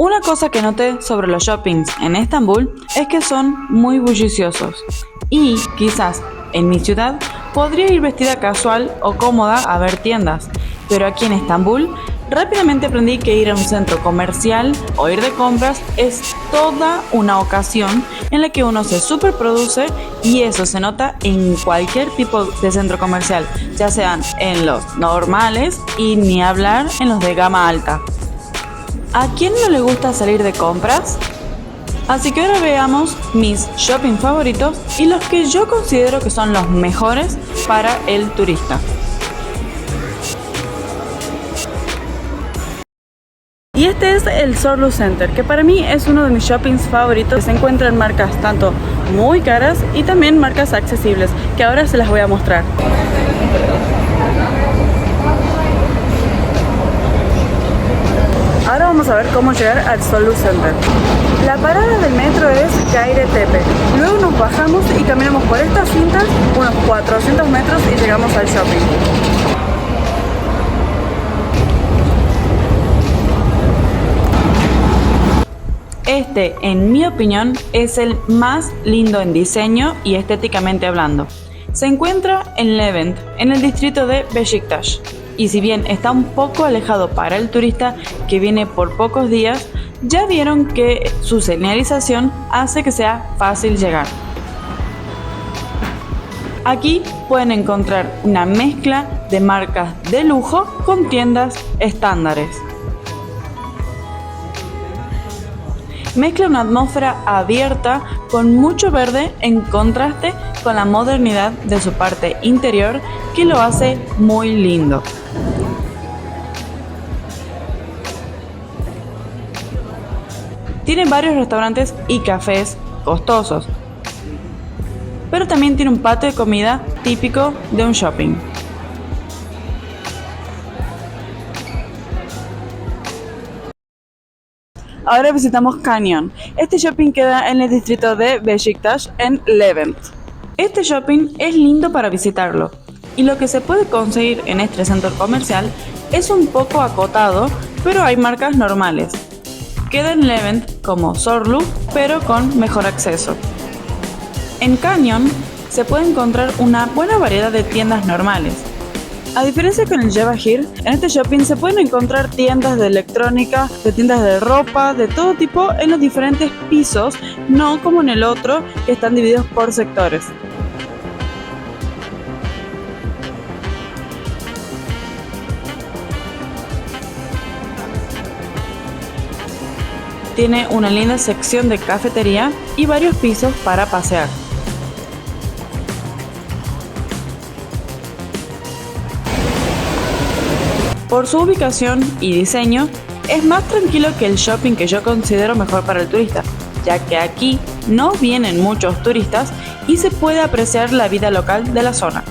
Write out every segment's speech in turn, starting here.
Una cosa que noté sobre los shoppings en Estambul es que son muy bulliciosos y quizás en mi ciudad podría ir vestida casual o cómoda a ver tiendas, pero aquí en Estambul rápidamente aprendí que ir a un centro comercial o ir de compras es toda una ocasión en la que uno se superproduce y eso se nota en cualquier tipo de centro comercial, ya sean en los normales y ni hablar en los de gama alta. ¿A quién no le gusta salir de compras? Así que ahora veamos mis shopping favoritos y los que yo considero que son los mejores para el turista. Y este es el Zorlu Center, que para mí es uno de mis shoppings favoritos. Se encuentran marcas tanto muy caras y también marcas accesibles, que ahora se las voy a mostrar. Ahora vamos a ver cómo llegar al Zorlu Center. La parada del metro es Gayrettepe. Luego nos bajamos y caminamos por estas cintas unos 400 metros y llegamos al shopping. Este, en mi opinión, es el más lindo en diseño y estéticamente hablando. Se encuentra en Levent, en el distrito de Beşiktaş. Y si bien está un poco alejado para el turista que viene por pocos días, ya vieron que su señalización hace que sea fácil llegar. Aquí pueden encontrar una mezcla de marcas de lujo con tiendas estándares. Mezcla una atmósfera abierta con mucho verde en contraste con la modernidad de su parte interior que lo hace muy lindo. Tiene varios restaurantes y cafés costosos, pero también tiene un patio de comida típico de un shopping. Ahora visitamos Canyon. Este shopping queda en el distrito de Beşiktaş en Levent. Este shopping es lindo para visitarlo y lo que se puede conseguir en este centro comercial es un poco acotado, pero hay marcas normales. Queda en Levent como Zorlu, pero con mejor acceso. En Canyon se puede encontrar una buena variedad de tiendas normales. A diferencia con el Cevahir, en este shopping se pueden encontrar tiendas de electrónica, de tiendas de ropa, de todo tipo en los diferentes pisos, no como en el otro que están divididos por sectores. Tiene una linda sección de cafetería y varios pisos para pasear. Por su ubicación y diseño, es más tranquilo que el shopping que yo considero mejor para el turista, ya que aquí no vienen muchos turistas y se puede apreciar la vida local de la zona.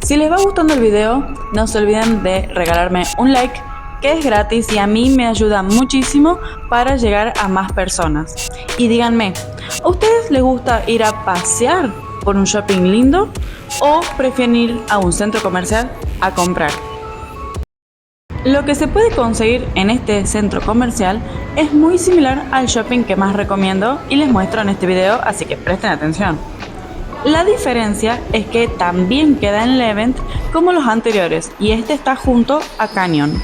Si les va gustando el video, no se olviden de regalarme un like, que es gratis y a mí me ayuda muchísimo para llegar a más personas. Y díganme, ¿a ustedes les gusta ir a pasear por un shopping lindo o prefieren ir a un centro comercial a comprar? Lo que se puede conseguir en este centro comercial es muy similar al shopping que más recomiendo y les muestro en este video, así que presten atención. La diferencia es que también queda en Levent como los anteriores y este está junto a Canyon.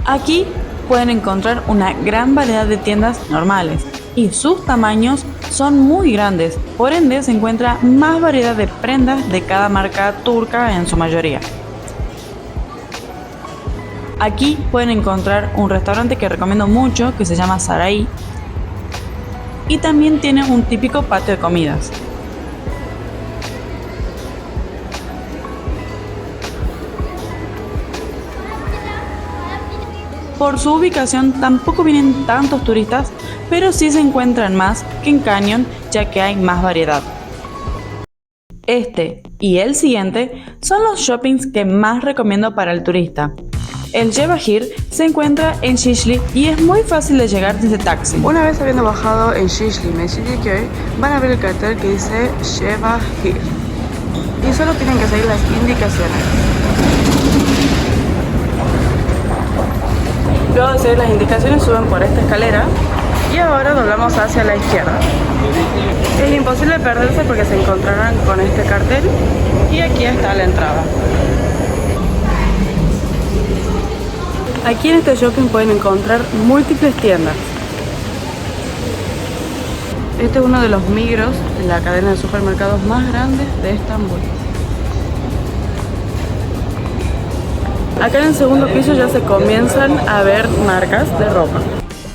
Aquí pueden encontrar una gran variedad de tiendas normales y sus tamaños son muy grandes, por ende se encuentra más variedad de prendas de cada marca turca en su mayoría. Aquí pueden encontrar un restaurante que recomiendo mucho que se llama Saray y también tiene un típico patio de comidas. Por su ubicación tampoco vienen tantos turistas, pero sí se encuentran más que en Canyon, ya que hay más variedad. Este y el siguiente son los shoppings que más recomiendo para el turista. El Cevahir se encuentra en Şişli y es muy fácil de llegar desde taxi. Una vez habiendo bajado en Şişli, Mecidiköy, van a ver el cartel que dice Cevahir. y solo tienen que seguir las indicaciones. Luego de seguir las indicaciones suben por esta escalera y ahora doblamos hacia la izquierda. Es imposible perderse porque se encontrarán con este cartel y aquí está la entrada. Aquí en este shopping pueden encontrar múltiples tiendas. Este es uno de los Migros, la cadena de supermercados más grande de Estambul. Acá en el segundo piso ya se comienzan a ver marcas de ropa.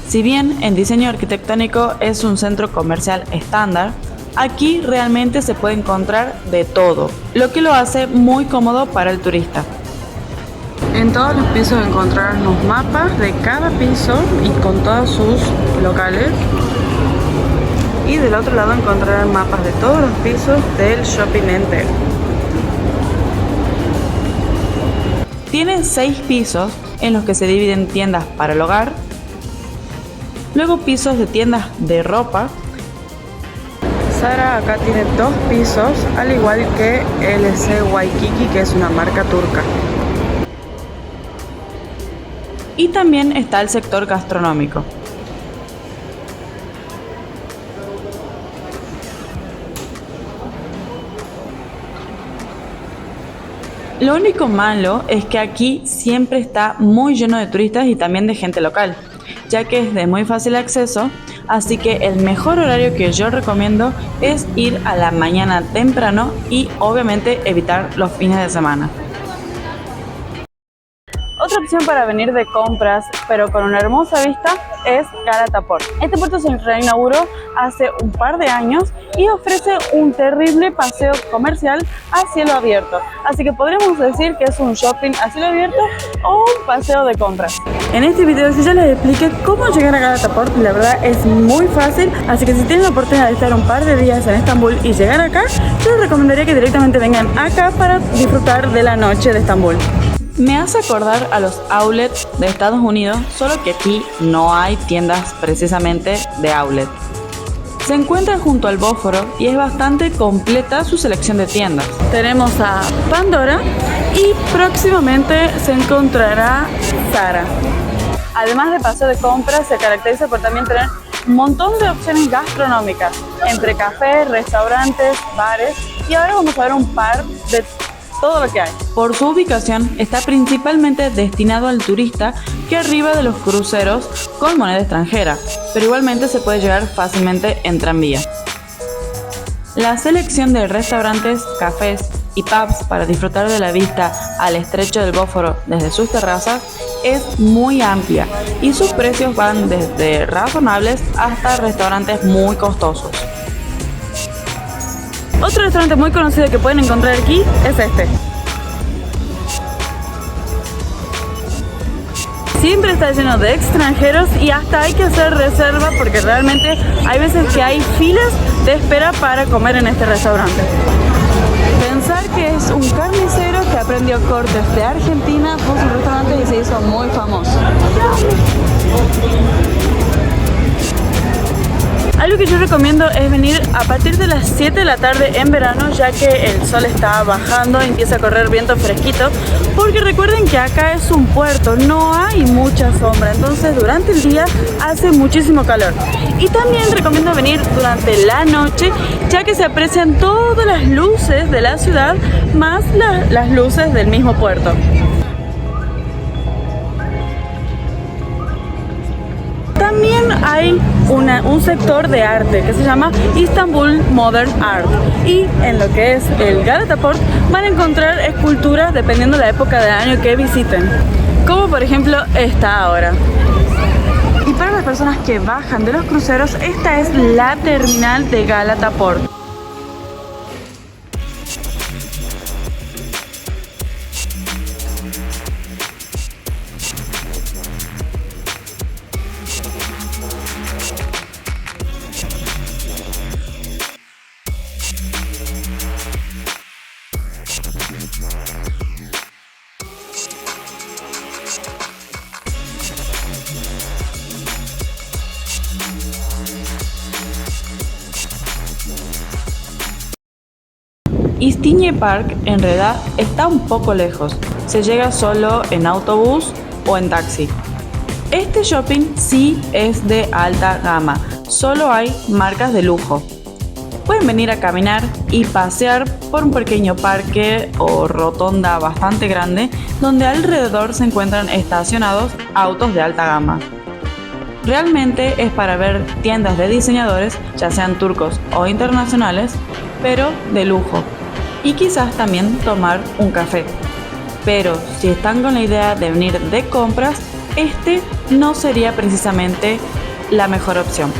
Si bien en diseño arquitectónico es un centro comercial estándar, aquí realmente se puede encontrar de todo, lo que lo hace muy cómodo para el turista. En todos los pisos encontrarán los mapas de cada piso y con todos sus locales. Y del otro lado encontrarán mapas de todos los pisos del shopping entero. Tiene 6 pisos en los que se dividen tiendas para el hogar, luego pisos de tiendas de ropa. Zara acá tiene 2 pisos, al igual que LC Waikiki, que es una marca turca. Y también está el sector gastronómico. Lo único malo es que aquí siempre está muy lleno de turistas y también de gente local, ya que es de muy fácil acceso, así que el mejor horario que yo recomiendo es ir a la mañana temprano y obviamente evitar los fines de semana. Otra opción para venir de compras, pero con una hermosa vista, es Galata Port. Este puerto se reinauguró hace un par de años y ofrece un terrible paseo comercial a cielo abierto. Así que podríamos decir que es un shopping a cielo abierto o un paseo de compras. En este video ya les expliqué cómo llegar a Galata Port. La verdad es muy fácil, así que si tienen la oportunidad de estar un par de días en Estambul y llegar acá, yo les recomendaría que directamente vengan acá para disfrutar de la noche de Estambul. Me hace acordar a los outlets de Estados Unidos, solo que aquí no hay tiendas precisamente de outlet. Se encuentra junto al Bósforo y es bastante completa su selección de tiendas. Tenemos a Pandora y próximamente se encontrará Zara. Además de paseo de compras, se caracteriza por también tener un montón de opciones gastronómicas, entre cafés, restaurantes, bares, y ahora vamos a ver un par de todo lo que hay. Por su ubicación, está principalmente destinado al turista que arriba de los cruceros con moneda extranjera, pero igualmente se puede llegar fácilmente en tranvía. La selección de restaurantes, cafés y pubs para disfrutar de la vista al estrecho del Bósforo desde sus terrazas es muy amplia y sus precios van desde razonables hasta restaurantes muy costosos. Otro restaurante muy conocido que pueden encontrar aquí es este. Siempre está lleno de extranjeros y hasta hay que hacer reserva porque realmente hay veces que hay filas de espera para comer en este restaurante. Pensar que es un carnicero que aprendió cortes de Argentina, puso un restaurante y se hizo muy famoso. Algo que yo recomiendo es venir a partir de las 7 de la tarde en verano, ya que el sol está bajando y empieza a correr viento fresquito, porque recuerden que acá es un puerto, no hay mucha sombra, entonces durante el día hace muchísimo calor. Y también recomiendo venir durante la noche, ya que se aprecian todas las luces de la ciudad, más las luces del mismo puerto. También hay un sector de arte que se llama Istanbul Modern Art, y en lo que es el Galata Port van a encontrar esculturas dependiendo de la época del año que visiten, como por ejemplo esta ahora. Y para las personas que bajan de los cruceros, esta es la terminal de Galata Port. İstinye Park en realidad está un poco lejos, se llega solo en autobús o en taxi. Este shopping sí es de alta gama, solo hay marcas de lujo. Pueden venir a caminar y pasear por un pequeño parque o rotonda bastante grande donde alrededor se encuentran estacionados autos de alta gama. Realmente es para ver tiendas de diseñadores, ya sean turcos o internacionales, pero de lujo. Y quizás también tomar un café. Pero si están con la idea de venir de compras, este no sería precisamente la mejor opción.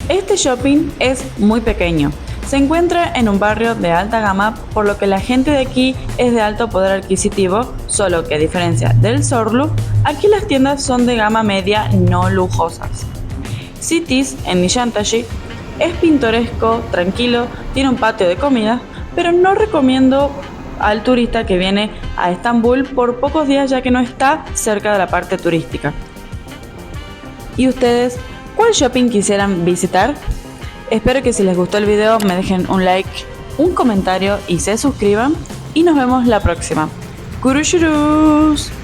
Este shopping es muy pequeño. Se encuentra en un barrio de alta gama, por lo que la gente de aquí es de alto poder adquisitivo, solo que a diferencia del Zorlu, aquí las tiendas son de gama media no lujosas. Cities en Nişantaşı es pintoresco, tranquilo, tiene un patio de comida, pero no recomiendo al turista que viene a Estambul por pocos días ya que no está cerca de la parte turística. ¿Y ustedes cuál shopping quisieran visitar? Espero que si les gustó el video me dejen un like, un comentario y se suscriban y nos vemos la próxima. ¡Görüşürüz!